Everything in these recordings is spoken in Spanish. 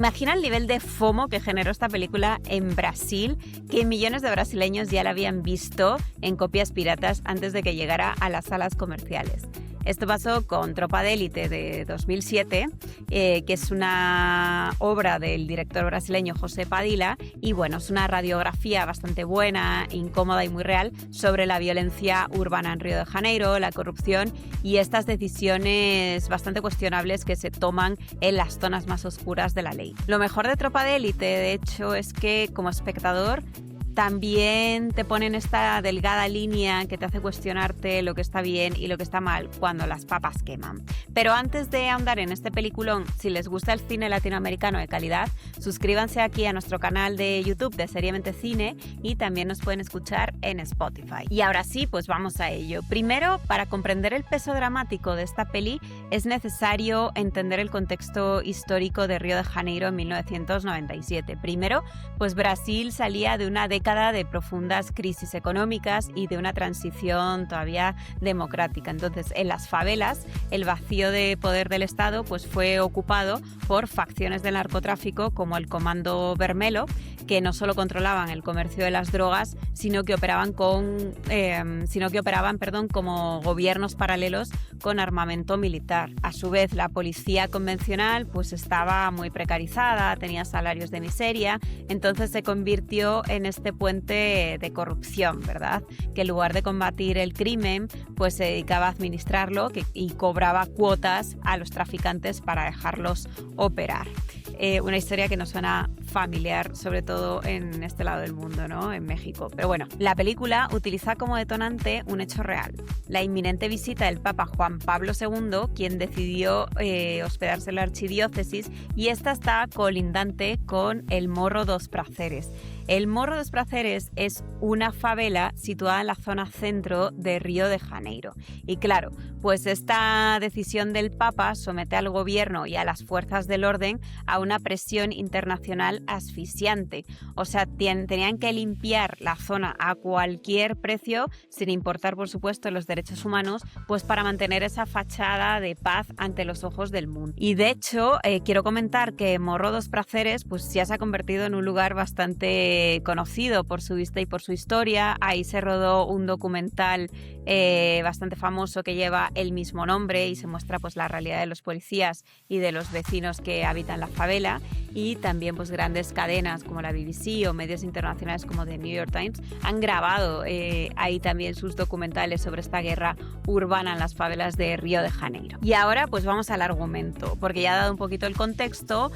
Imagina el nivel de FOMO que generó esta película en Brasil, que millones de brasileños ya la habían visto en copias piratas antes de que llegara a las salas comerciales. Esto pasó con Tropa de Élite de 2007, que es una obra del director brasileño José Padilha, y bueno, es una radiografía bastante buena, incómoda y muy real sobre la violencia urbana en Río de Janeiro, la corrupción y estas decisiones bastante cuestionables que se toman en las zonas más oscuras de la ley. Lo mejor de Tropa de Élite, de hecho, es que como espectador también te ponen esta delgada línea que te hace cuestionarte lo que está bien y lo que está mal cuando las papas queman. Pero antes de ahondar en este peliculón, si les gusta el cine latinoamericano de calidad, suscríbanse aquí a nuestro canal de YouTube de Seriamente Cine y también nos pueden escuchar en Spotify. Y ahora sí, pues vamos a ello. Primero, para comprender el peso dramático de esta peli, es necesario entender el contexto histórico de Río de Janeiro en 1997. Primero, pues Brasil salía de una década de profundas crisis económicas y de una transición todavía democrática. Entonces, en las favelas, el vacío de poder del Estado pues fue ocupado por facciones del narcotráfico como el Comando Vermelho, que no solo controlaban el comercio de las drogas, sino que operaban como gobiernos paralelos con armamento militar. A su vez, la policía convencional pues estaba muy precarizada, tenía salarios de miseria, entonces se convirtió en este puente de corrupción, ¿verdad? Que en lugar de combatir el crimen, pues se dedicaba a administrarlo y cobraba cuotas a los traficantes para dejarlos operar. Una historia que nos suena familiar, sobre todo en este lado del mundo, ¿no? En México. Pero bueno, la película utiliza como detonante un hecho real: la inminente visita del Papa Juan Pablo II, quien decidió hospedarse en la archidiócesis, y esta está colindante con el Morro dos Prazeres. El Morro dos Prazeres es una favela situada en la zona centro de Río de Janeiro. Y claro, pues esta decisión del Papa somete al gobierno y a las fuerzas del orden a una presión internacional asfixiante. O sea, tenían que limpiar la zona a cualquier precio, sin importar, por supuesto, los derechos humanos, pues para mantener esa fachada de paz ante los ojos del mundo. Y de hecho, quiero comentar que Morro dos Prazeres pues ya se ha convertido en un lugar bastante conocido por su vista y por su historia. Ahí se rodó un documental bastante famoso que lleva el mismo nombre y se muestra pues la realidad de los policías y de los vecinos que habitan la favela, y también pues grandes cadenas como la BBC o medios internacionales como The New York Times han grabado ahí también sus documentales sobre esta guerra urbana en las favelas de Río de Janeiro. Y ahora pues vamos al argumento, porque ya he dado un poquito el contexto.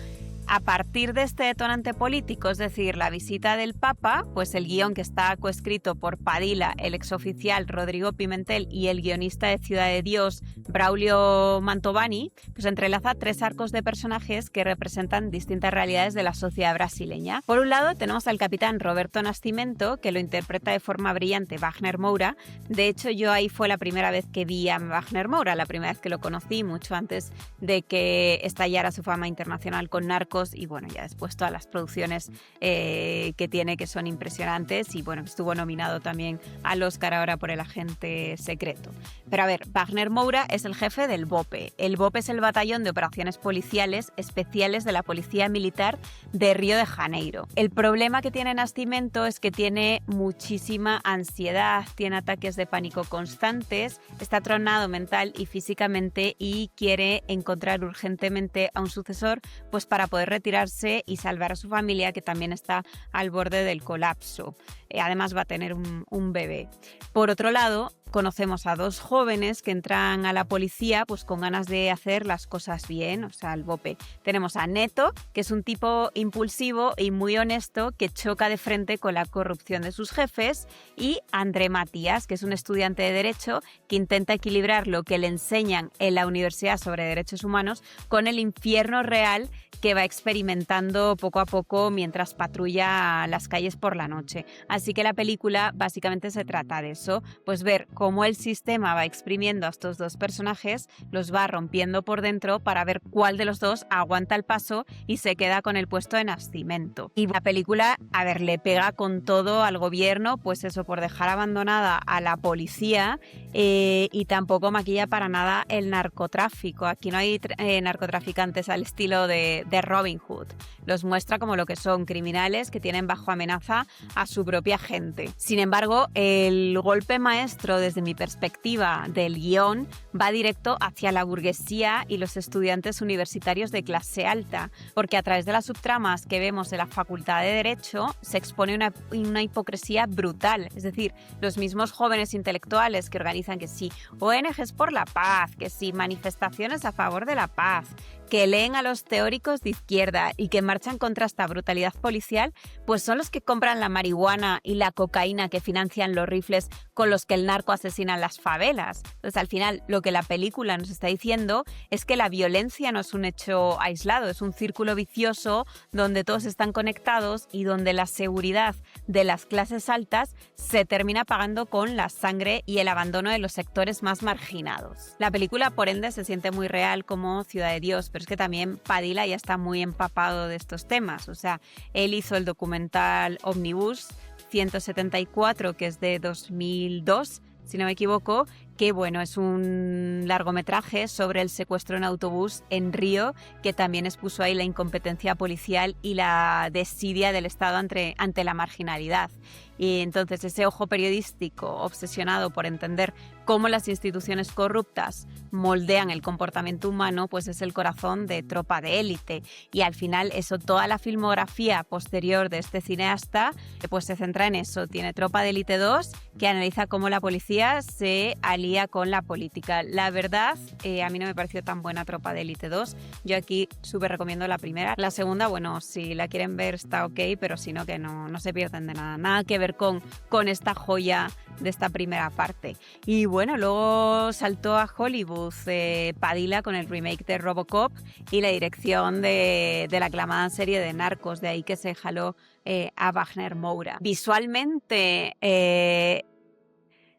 A partir de este detonante político, es decir, la visita del Papa, pues el guión, que está coescrito por Padilha, el exoficial Rodrigo Pimentel y el guionista de Ciudad de Dios, Braulio Mantovani, pues entrelaza tres arcos de personajes que representan distintas realidades de la sociedad brasileña. Por un lado tenemos al capitán Roberto Nascimento, que lo interpreta de forma brillante Wagner Moura. De hecho, yo ahí fue la primera vez que vi a Wagner Moura, la primera vez que lo conocí, mucho antes de que estallara su fama internacional con Narcos, y bueno, ya después todas las producciones que tiene, que son impresionantes, y bueno, estuvo nominado también al Oscar ahora por El agente secreto. Pero a ver, Wagner Moura es el jefe del BOPE. El BOPE es el Batallón de Operaciones Policiales Especiales de la Policía Militar de Río de Janeiro. El problema que tiene Nascimento es que tiene muchísima ansiedad, tiene ataques de pánico constantes, está tronado mental y físicamente, y quiere encontrar urgentemente a un sucesor pues para poder retirarse y salvar a su familia, que también está al borde del colapso. Además va a tener un bebé. Por otro lado, conocemos a dos jóvenes que entran a la policía pues con ganas de hacer las cosas bien, o sea, al BOPE. Tenemos a Neto, que es un tipo impulsivo y muy honesto que choca de frente con la corrupción de sus jefes, y André Matías, que es un estudiante de Derecho que intenta equilibrar lo que le enseñan en la universidad sobre derechos humanos con el infierno real que va experimentando poco a poco mientras patrulla las calles por la noche. Así que la película básicamente se trata de eso, pues ver cómo cómo el sistema va exprimiendo a estos dos personajes, los va rompiendo por dentro para ver cuál de los dos aguanta el paso y se queda con el puesto de Nascimento. Y la película, a ver, le pega con todo al gobierno, pues eso, por dejar abandonada a la policía, y tampoco maquilla para nada el narcotráfico. Aquí no hay narcotraficantes al estilo de Robin Hood. Los muestra como lo que son criminales que tienen bajo amenaza a su propia gente. Sin embargo, el golpe maestro desde mi perspectiva del guión va directo hacia la burguesía y los estudiantes universitarios de clase alta, porque a través de las subtramas que vemos en la Facultad de Derecho se expone una hipocresía brutal. Es decir, los mismos jóvenes intelectuales que organizan que sí, ONGs por la paz, que sí, manifestaciones a favor de la paz, que leen a los teóricos de izquierda y que marchan contra esta brutalidad policial, pues son los que compran la marihuana y la cocaína que financian los rifles con los que el narco asesina en las favelas. Entonces, al final, lo que la película nos está diciendo es que la violencia no es un hecho aislado, es un círculo vicioso donde todos están conectados y donde la seguridad de las clases altas se termina pagando con la sangre y el abandono de los sectores más marginados. La película, por ende, se siente muy real como Ciudad de Dios, pero es que también Padilla ya está muy empapado de estos temas. O sea, él hizo el documental Omnibus 174, que es de 2002, si no me equivoco, que bueno, es un largometraje sobre el secuestro en autobús en Río, que también expuso ahí la incompetencia policial y la desidia del Estado ante la marginalidad. Y entonces ese ojo periodístico obsesionado por entender cómo las instituciones corruptas moldean el comportamiento humano, pues es el corazón de Tropa de Élite. Y al final eso, toda la filmografía posterior de este cineasta, pues se centra en eso. Tiene Tropa de Élite 2, que analiza cómo la policía se alía con la política. La verdad, a mí no me pareció tan buena Tropa de Élite 2. Yo aquí súper recomiendo la primera. La segunda, bueno, si la quieren ver está ok, pero si no, que no se pierden de nada. Nada que ver con esta joya de esta primera parte. Y bueno, luego saltó a Hollywood Padilla con el remake de Robocop y la dirección de la aclamada serie de Narcos, de ahí que se jaló a Wagner Moura.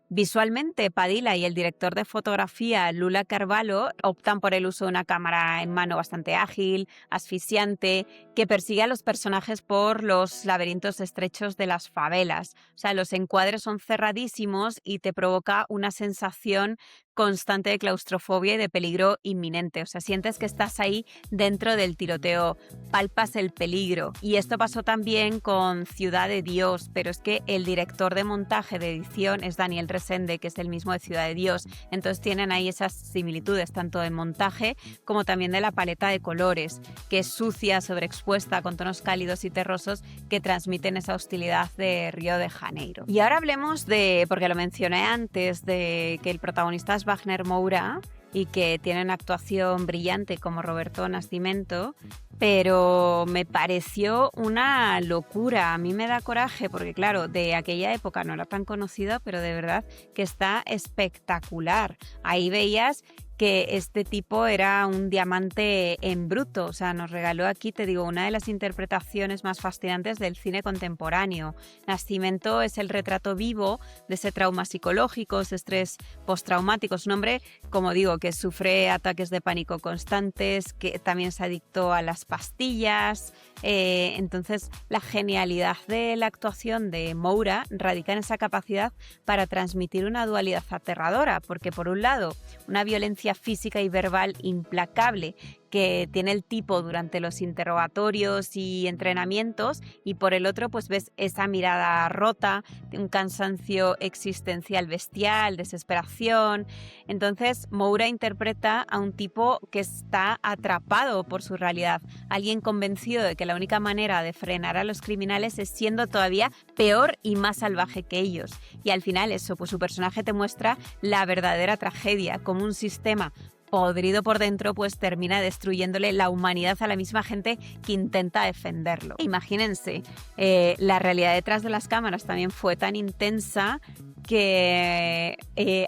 Visualmente, Padilla y el director de fotografía, Lula Carvalho, optan por el uso de una cámara en mano bastante ágil, asfixiante, que persigue a los personajes por los laberintos estrechos de las favelas. O sea, los encuadres son cerradísimos y te provoca una sensación constante de claustrofobia y de peligro inminente. O sea, sientes que estás ahí dentro del tiroteo, palpas el peligro. Y esto pasó también con Ciudad de Dios, pero es que el director de montaje de edición es Daniel Resende, que es el mismo de Ciudad de Dios. Entonces tienen ahí esas similitudes, tanto de montaje como también de la paleta de colores, que es sucia, sobreexpuesta, con tonos cálidos y terrosos que transmiten esa hostilidad de Río de Janeiro. Y ahora hablemos porque lo mencioné antes, de que el protagonista es Wagner Moura y que tiene una actuación brillante como Roberto Nascimento, pero me pareció una locura. A mí me da coraje porque, claro, de aquella época no era tan conocida, pero de verdad que está espectacular. Ahí veías que este tipo era un diamante en bruto. O sea, nos regaló aquí, te digo, una de las interpretaciones más fascinantes del cine contemporáneo. Nascimento es el retrato vivo de ese trauma psicológico, ese estrés postraumático. Es un hombre, como digo, que sufre ataques de pánico constantes, que también se adictó a las pastillas. Entonces, la genialidad de la actuación de Moura radica en esa capacidad para transmitir una dualidad aterradora, porque por un lado, una violencia física y verbal implacable que tiene el tipo durante los interrogatorios y entrenamientos, y por el otro pues ves esa mirada rota, un cansancio existencial bestial, desesperación. Entonces Moura interpreta a un tipo que está atrapado por su realidad, alguien convencido de que la única manera de frenar a los criminales es siendo todavía peor y más salvaje que ellos. Y al final eso, pues su personaje te muestra la verdadera tragedia, como un sistema podrido por dentro pues termina destruyéndole la humanidad a la misma gente que intenta defenderlo. Imagínense, la realidad detrás de las cámaras también fue tan intensa que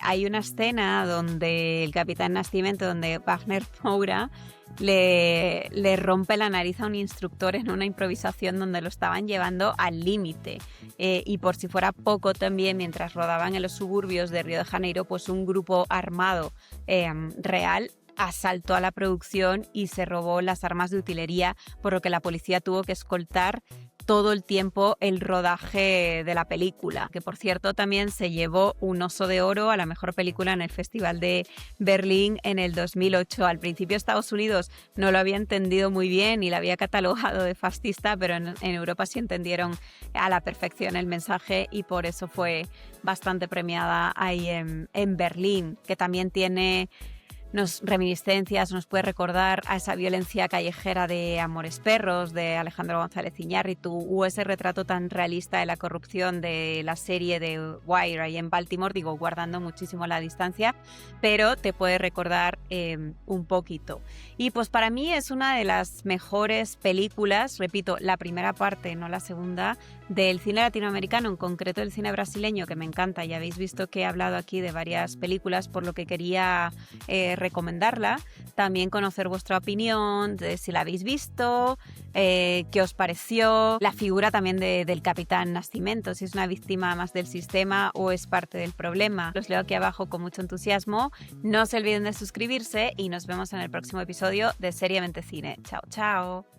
hay una escena donde el capitán Nascimento, donde Wagner Moura le rompe la nariz a un instructor en una improvisación donde lo estaban llevando al límite. Y por si fuera poco también, mientras rodaban en los suburbios de Río de Janeiro, pues un grupo armado real asaltó a la producción y se robó las armas de utilería, por lo que la policía tuvo que escoltar todo el tiempo el rodaje de la película, que por cierto también se llevó un Oso de Oro a la mejor película en el Festival de Berlín en el 2008. Al principio Estados Unidos no lo había entendido muy bien y la había catalogado de fascista, pero en Europa sí entendieron a la perfección el mensaje y por eso fue bastante premiada ahí en Berlín, que también tiene reminiscencias, nos puede recordar a esa violencia callejera de Amores Perros, de Alejandro González Iñárritu, o ese retrato tan realista de la corrupción de la serie de Wire ahí en Baltimore, digo, guardando muchísimo la distancia, pero te puede recordar un poquito. Y pues para mí es una de las mejores películas, repito, la primera parte, no la segunda, del cine latinoamericano, en concreto el cine brasileño, que me encanta. Ya habéis visto que he hablado aquí de varias películas, por lo que quería recomendarla. También conocer vuestra opinión, de si la habéis visto, qué os pareció, la figura también del Capitán Nascimento, si es una víctima más del sistema o es parte del problema. Los leo aquí abajo con mucho entusiasmo. No se olviden de suscribirse y nos vemos en el próximo episodio de Seriamente Cine. Chao, chao.